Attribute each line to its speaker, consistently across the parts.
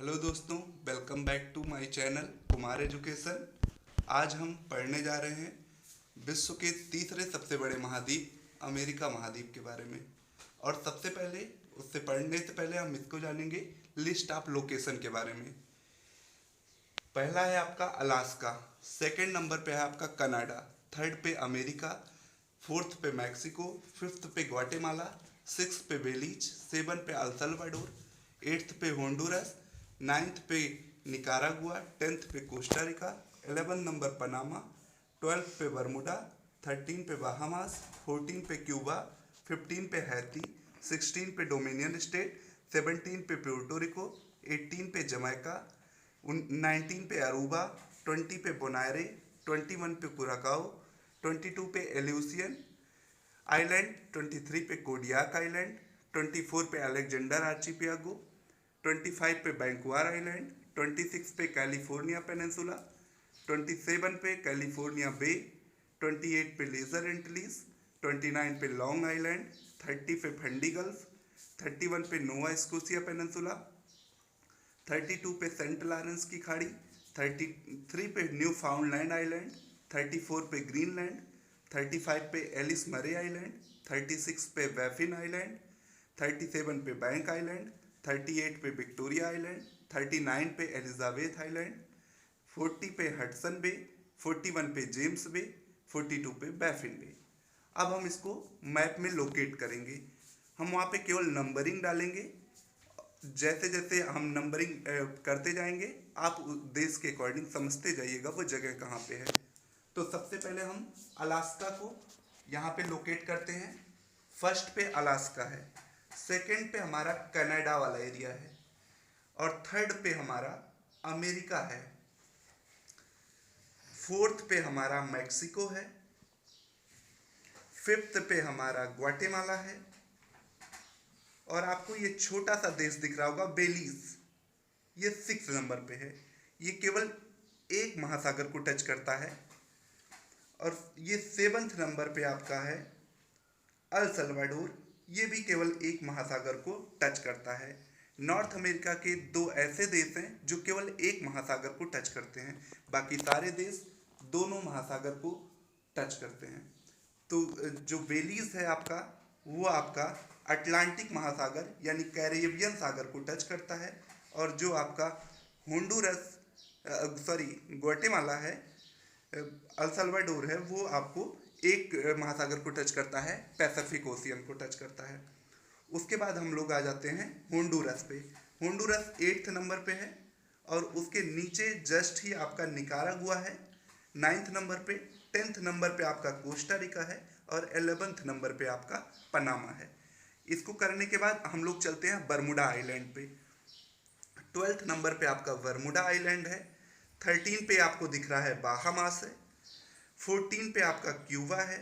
Speaker 1: Hello दोस्तों, welcome back to my channel Kumar education. आज हम पढ़ने जा रहे हैं विश्व के तीसरे सबसे बड़े महाद्वीप अमेरिका महाद्वीप के बारे में। और सबसे पहले उससे पढ़ने से पहले हम इसको जानेंगे लिस्ट ऑफ लोकेशन के बारे में। पहला है आपका अलास्का, सेकंड नंबर पे है आपका कनाडा, थर्ड पे अमेरिका, फोर्थ पे मैक्सिको, फिफ्थ पे ग्वाटेमाला, सिक्स पे बेलीज, सेवन पे El Salvador, eighth pay Honduras, ninth पे निकारागुआ, टेंथ पे कोस्टारिका, 11 नंबर पनामा, 12 पे बर्मुडा, 13 पे बाहामास, 14 पे क्यूबा, 15 पे हैती, 16 पे डोमिनियन स्टेट, 17 पे प्यूर्टो 18 पे जमैका, 19 पे अरूबा, 20 पे बोनायरे, 21 पे कुराकाओ, 22 पे एल्यूसियन आइलैंड, 23 पे कोडियाक आइलैंड, 24 पे अलेक्जेंडर आर्चिपियागो, 25 पे बैंकुआर आइलैंड, 26 पे कैलिफोर्निया पेनिनसुला, 27 पे कैलिफोर्निया बे, 28 पे लेजर एंटिलीज, 29 पे लॉन्ग आइलैंड, 30 पे फंडी गल्फ, 31 पे नोवा स्कोसिया पेनिनसुला, 32 पे सेंट लॉरेंस की खाड़ी, 33 पे न्यू फाउंडलैंड आइलैंड, 34 पे ग्रीनलैंड, 35 पे एलिस मरे आइलैंड, 36 पे बैफिन आइलैंड, 37 पे बैंक आइलैंड, 38 पे विक्टोरिया आइलैंड, 39 पे एलिजाबेथ आइलैंड, 40 पे हडसन बे, 41 पे जेम्स बे, 42 पे बैफिन बे। अब हम इसको मैप में लोकेट करेंगे। हम वहाँ पे केवल नंबरिंग डालेंगे। जैसे जैसे हम नंबरिंग करते जाएंगे आप देश के अकॉर्डिंग समझते जाइएगा वो जगह कहाँ पे है। तो सबसे पहले हम अलास्का को यहाँ पे लोकेट करते हैं। फर्स्ट पे अलास्का है, सेकंड पे हमारा कनाडा वाला एरिया है, और थर्ड पे हमारा अमेरिका है, फोर्थ पे हमारा मैक्सिको है, फिफ्थ पे हमारा ग्वाटेमाला है, और आपको ये छोटा सा देश दिख रहा होगा बेलीज, ये 6 नंबर पे है। ये केवल एक महासागर को टच करता है। और ये 7th नंबर पे आपका है अल सल्वाडोर, ये भी केवल एक महासागर को टच करता है। नॉर्थ अमेरिका के 2 ऐसे देश हैं जो केवल एक महासागर को टच करते हैं, बाकी सारे देश दोनों महासागर को टच करते हैं। तो जो बेलीज है आपका, वो आपका अटलांटिक महासागर यानी कैरेबियन सागर को टच करता है। और जो आपका होंडुरस ग्वाटेमाला है, अल सल्वाडोर है, वो आपको एक महासागर को टच करता है, पैसिफिक ओशियन को टच करता है। उसके बाद हम लोग आ जाते हैं होंडुरस पे। होंडुरस 8th नंबर पे है, और उसके नीचे जस्ट ही आपका निकारागुआ है 9th नंबर पे, 10th नंबर पे आपका कोस्टारिका है, और 11th नंबर पे आपका पनामा है। इसको करने के बाद हम लोग चलते हैं बर्मुडा आइलैंड पे। 12th नंबर पे आपका बर्मुडा आइलैंड है, 13 पे आपको दिख रहा है बाहामास है, 14 पे आपका क्यूबा है,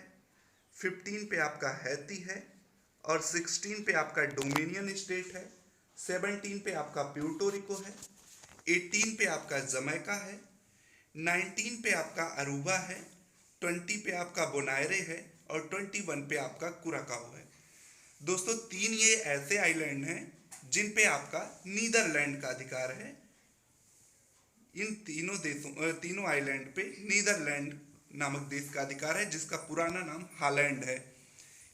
Speaker 1: 15 पे आपका हैती है, और 16 पे आपका डोमिनियन स्टेट है, 17 पे आपका प्यूर्टो है, 18 पे आपका जमैका है, 19 पे आपका अरूबा है, 20 पे आपका बोनायरे है, और 21 पे आपका कुराकाओ है। दोस्तों 3 ये ऐसे आइलैंड हैं जिन पे आपका नीदरलैंड का अधिकार है। इन तीनों आइलैंड पे नीदरलैंड नामक देश का अधिकार है, जिसका पुराना नाम हॉलैंड है।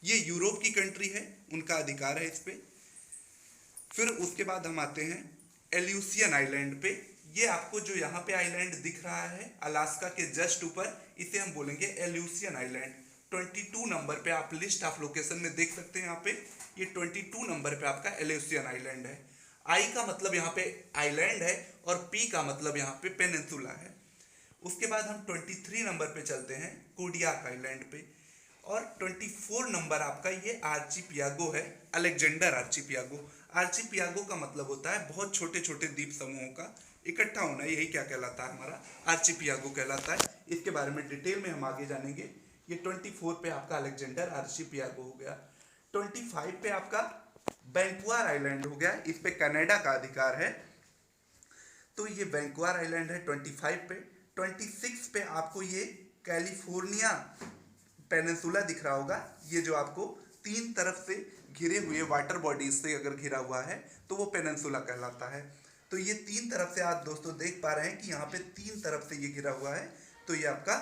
Speaker 1: ये यूरोप की कंट्री है, उनका अधिकार है इस पे। फिर उसके बाद हम आते हैं एल्यूसियन आइलैंड पे। ये आपको जो यहाँ पे आइलैंड दिख रहा है अलास्का के जस्ट ऊपर, इसे हम बोलेंगे एल्यूसियन आइलैंड। 22 नंबर पे आप लिस्ट ऑफ लोकेशन में देख सकते हैं। यहाँ पे ये 22 नंबर पे आपका एल्यूसियन आइलैंड है। आई का मतलब यहाँ पे आइलैंड है, और पी का मतलब यहाँ पे पेनिनसुला है। उसके बाद हम 23 नंबर पे चलते हैं कोडियाक आइलैंड पे, और 24 नंबर आपका ये आर्चिपियागो है, अलेक्जेंडर आर्चिपियागो। आर्चिपियागो का मतलब होता है बहुत छोटे छोटे द्वीप समूहों का इकट्ठा होना, यही क्या कहलाता है, हमारा आर्चिपियागो कहलाता है। इसके बारे में डिटेल में हम आगे जानेंगे। ये 24 पे आपका अलेक्जेंडर आर्चिपियागो हो गया। 25 पे आपका वैंकूवर आइलैंड हो गया, इस पे कनाडा का अधिकार है, तो ये वैंकूवर आइलैंड है 25 पे। 26 पे आपको ये कैलिफोर्निया पेनिनसुला दिख रहा होगा, ये जो आपको 3 तरफ से घिरे हुए वाटर बॉडीज से अगर घिरा हुआ है तो वो पेनिनसुला कहलाता है। तो ये तीन तरफ से आप दोस्तों देख पा रहे हैं कि यहाँ पे तीन तरफ से ये घिरा हुआ है, तो ये आपका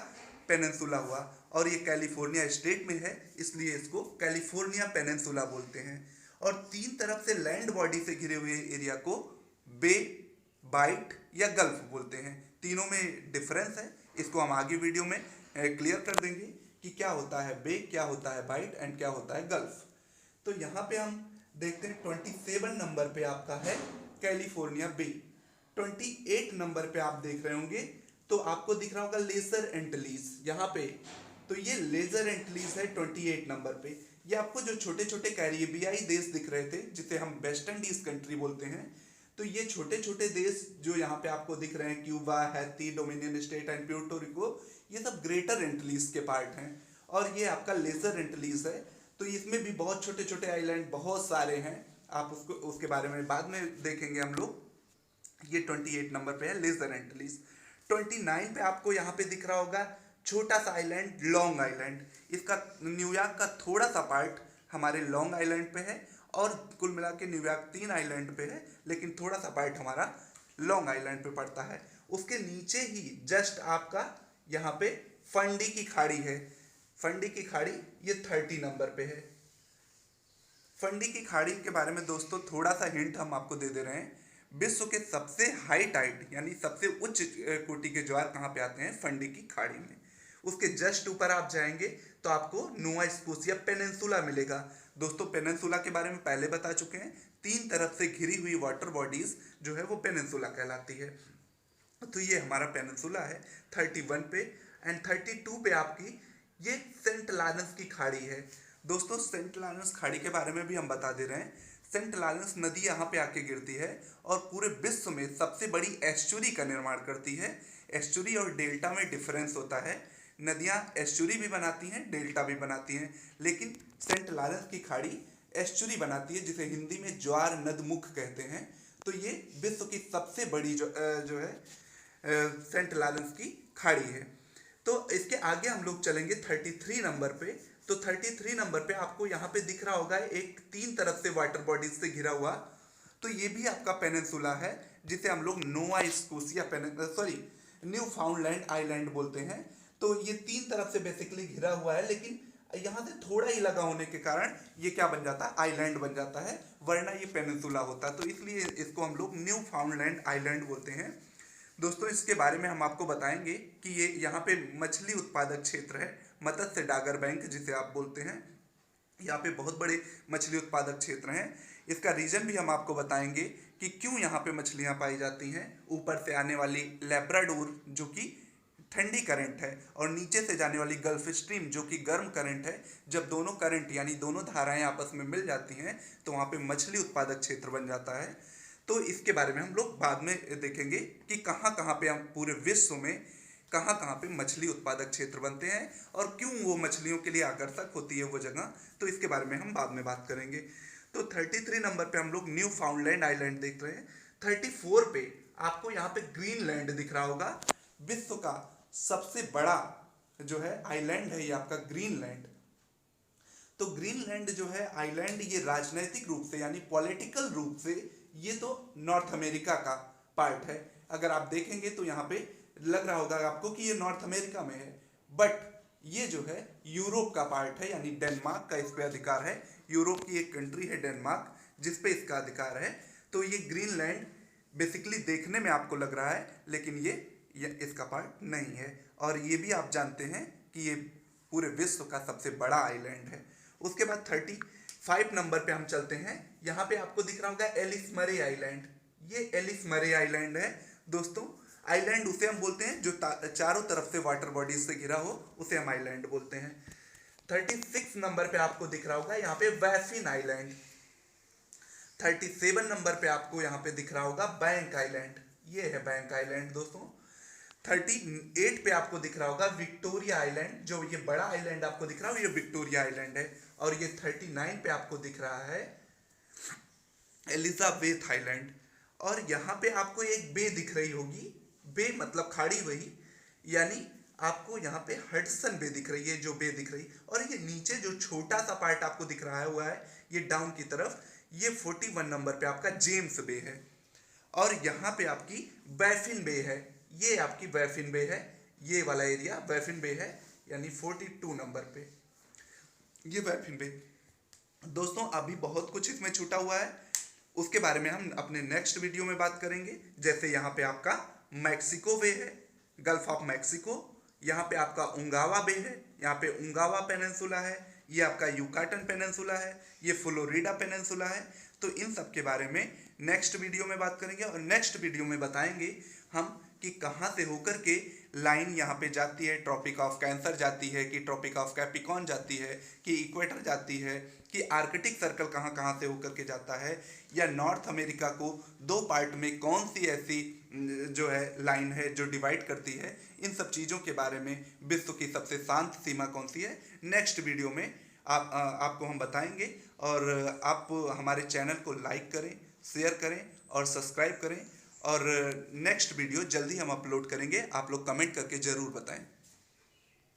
Speaker 1: पेनिनसुला हुआ। और ये कैलिफोर्निया स्टेट में है, इसलिए इसको कैलिफोर्निया पेनिनसुला बोलते हैं। और तीन तरफ से लैंड बॉडी से घिरे हुए एरिया को बे, बाइट या गल्फ बोलते हैं। तीनों में डिफरेंस है, इसको हम आगे वीडियो में क्लियर कर देंगे कि क्या होता है बे, क्या होता है बाइट एंड क्या होता है गल्फ। तो यहाँ पे हम देखते हैं 27 नंबर पे आपका है कैलिफोर्निया बे। 28 नंबर पे आप देख रहे होंगे तो आपको दिख रहा होगा लेजर एंटिलीज यहाँ पे। तो ये लेजर एंटिलीज है 28 नंबर पे। ये आपको जो छोटे छोटे कैरिबियाई देश दिख रहे थे जिसे हम वेस्ट इंडीज कंट्री बोलते हैं, तो ये छोटे छोटे देश जो यहाँ पे आपको दिख रहे हैं, Cuba, Haiti, dominion state and Puerto Rico, ये सब ग्रेटर एंटिलीज के पार्ट हैं। और ये आपका लेजर एंटिलीज है, तो इसमें भी बहुत छोटे छोटे आइलैंड बहुत सारे हैं, आप उसके बारे में बाद में देखेंगे हम लोग। ये 28 नंबर पे है लेजर एंटिलीज। 29 पे आपको यहाँ पे दिख रहा होगा छोटा सा आइलैंड लॉन्ग आइलैंड। इसका न्यूयॉर्क का थोड़ा सा पार्ट हमारे लॉन्ग आइलैंड पे है, और कुल मिला के न्यूयॉर्क 3 आइलैंड पे है, लेकिन थोड़ा सा पार्ट हमारा लॉन्ग आइलैंड पे पड़ता है। उसके नीचे ही जस्ट आपका यहाँ पे फंडी की खाड़ी है। फंडी की खाड़ी ये 30 नंबर पे है। फंडी की खाड़ी के बारे में दोस्तों थोड़ा सा हिंट हम आपको दे रहे हैं। विश्व के सबसे हाई टाइड यानी सबसे उच्च कोटि के ज्वार कहाँ पे आते हैं? फंडी की खाड़ी में। उसके जस्ट ऊपर आप जाएंगे तो आपको नोवा स्कोशिया पेनिनसुला मिलेगा। दोस्तों पेनिनसुला के बारे में पहले बता चुके हैं, तीन तरफ से घिरी हुई वाटर बॉडीज जो है वो पेनिनसुला कहलाती है। तो ये हमारा पेनिनसुला है 31 पे। एंड 32 पे आपकी ये सेंट लॉरेंस की खाड़ी है। दोस्तों सेंट लॉरेंस खाड़ी के बारे में भी हम बता दे रहे हैं। सेंट लॉरेंस नदी यहाँ पे आके गिरती है और पूरे विश्व में सबसे बड़ी एस्चुरी का निर्माण करती है। एस्चुरी और डेल्टा में डिफरेंस होता है, नदियाँ एस्चुरी भी बनाती हैं, डेल्टा भी बनाती हैं, लेकिन सेंट लॉरेंस की खाड़ी एस्चुरी बनाती है, जिसे हिंदी में ज्वार नदमुख कहते हैं। तो ये विश्व की सबसे बड़ी जो है सेंट लॉरेंस की खाड़ी है। तो इसके आगे हम लोग चलेंगे 33 नंबर पे। तो 33 नंबर पे आपको यहाँ पे दिख रहा होगा एक तीन तरफ से वाटर बॉडीज से घिरा हुआ, तो ये भी आपका पेनिनसुला है, जिसे हम लोग नोवा स्कोशिया न्यू फाउंडलैंड आइलैंड बोलते हैं। तो ये तीन तरफ से बेसिकली घिरा हुआ है, लेकिन यहाँ से थोड़ा ही लगा होने के कारण ये क्या बन जाता है? आइलैंड बन जाता है, वरना ये पेनिनसुला होता। तो इसलिए इसको हम लोग न्यू फाउंडलैंड आइलैंड बोलते हैं। दोस्तों इसके बारे में हम आपको बताएंगे कि ये यहाँ पे मछली उत्पादक क्षेत्र है, मत्स्य डागर बैंक जिसे आप बोलते हैं। यहाँ पे बहुत बड़े मछली उत्पादक क्षेत्र हैं। इसका रीजन भी हम आपको बताएंगे कि क्यों यहाँ पे मछलियाँ पाई जाती हैं। ऊपर से आने वाली लैब्राडोर जो कि ठंडी करंट है, और नीचे से जाने वाली गल्फ स्ट्रीम जो कि गर्म करंट है। जब दोनों करंट यानी दोनों धाराएं आपस में मिल जाती हैं तो वहाँ पे मछली उत्पादक क्षेत्र बन जाता है। तो इसके बारे में हम लोग बाद में देखेंगे कि कहाँ कहाँ पे हम पूरे विश्व में कहाँ कहाँ पे मछली उत्पादक क्षेत्र बनते हैं और क्यों वो मछलियों के लिए आकर्षक होती है वो जगह। तो इसके बारे में हम बाद में बात करेंगे। तो 33 नंबर पे हम लोग न्यू फाउंडलैंड आइलैंड देख रहे हैं। 34 पे आपको यहाँ पे ग्रीनलैंड दिख रहा होगा। विश्व का सबसे बड़ा जो है आइलैंड है ये आपका ग्रीनलैंड। तो ग्रीनलैंड जो है आइलैंड, ये राजनीतिक रूप से यानी पॉलिटिकल रूप से ये तो नॉर्थ अमेरिका का पार्ट है। अगर आप देखेंगे तो यहाँ पे लग रहा होगा आपको कि ये नॉर्थ अमेरिका में है, बट ये जो है यूरोप का पार्ट है, यानी डेनमार्क का इस पे अधिकार है। यूरोप की एक कंट्री है डेनमार्क जिस पे इसका अधिकार है। तो ये ग्रीनलैंड बेसिकली देखने में आपको लग रहा है, लेकिन ये इसका पार्ट नहीं है। और ये भी आप जानते हैं कि ये पूरे विश्व का सबसे बड़ा आइलैंड है। उसके बाद 35 नंबर पे हम चलते हैं। यहाँ पे आपको दिख रहा होगा एलिस मरे आइलैंड। ये एलिस मरे आइलैंड है दोस्तों। आइलैंड उसे हम बोलते हैं जो चारों तरफ से वाटर बॉडीज से घिरा हो, उसे हम आइलैंड बोलते हैं। 36 नंबर पे आपको दिख रहा होगा यहाँ पे बैफिन आइलैंड। 37 नंबर पे आपको यहाँ पे दिख रहा होगा बैंक आइलैंड। ये है बैंक आइलैंड दोस्तों। 38 पे आपको दिख रहा होगा विक्टोरिया आइलैंड। जो ये बड़ा आइलैंड आपको दिख रहा है ये विक्टोरिया आइलैंड है। और ये 39 पे आपको दिख रहा है एलिजाबेथ आइलैंड। और यहाँ पे आपको एक बे दिख रही होगी, बे मतलब खाड़ी वही, यानी आपको यहाँ पे हडसन बे दिख रही है, जो बे दिख रही। और ये नीचे जो छोटा सा पार्ट आपको दिख रहा है हुआ है ये डाउन की तरफ, ये 41 नंबर पे आपका जेम्स बे है। और यहाँ पे आपकी बैफिन बे है, ये आपकी बैफिन बे है, ये वाला एरिया बैफिन बे है, यानी 42 नंबर पे ये बैफिन बे। दोस्तों अभी बहुत कुछ इसमें छूटा हुआ है, उसके बारे में हम अपने नेक्स्ट वीडियो में बात करेंगे। जैसे यहाँ पे आपका मैक्सिको बे है, गल्फ ऑफ मैक्सिको, यहाँ पे आपका उंगावा बे है, यहाँ पे उंगावा पेनिनसुला है, ये आपका युकाटन पेनिनसुला है, ये फ्लोरिडा पेनिनसुला है। तो इन सब के बारे में नेक्स्ट वीडियो में बात करेंगे और नेक्स्ट वीडियो में बताएंगे हम कि कहाँ से होकर के लाइन यहाँ पे जाती है, ट्रॉपिक ऑफ कैंसर जाती है कि ट्रॉपिक ऑफ कैप्रिकॉर्न जाती है कि इक्वेटर जाती है कि आर्कटिक सर्कल कहाँ कहाँ से होकर के जाता है, या नॉर्थ अमेरिका को दो पार्ट में कौन सी ऐसी जो है लाइन है जो डिवाइड करती है। इन सब चीज़ों के बारे में, विश्व की सबसे शांत सीमा कौन सी है, नेक्स्ट वीडियो में आपको हम बताएंगे। और आप हमारे चैनल को लाइक करें, शेयर करें और सब्सक्राइब करें। और नेक्स्ट वीडियो जल्दी हम अपलोड करेंगे, आप लोग कमेंट करके ज़रूर बताएं।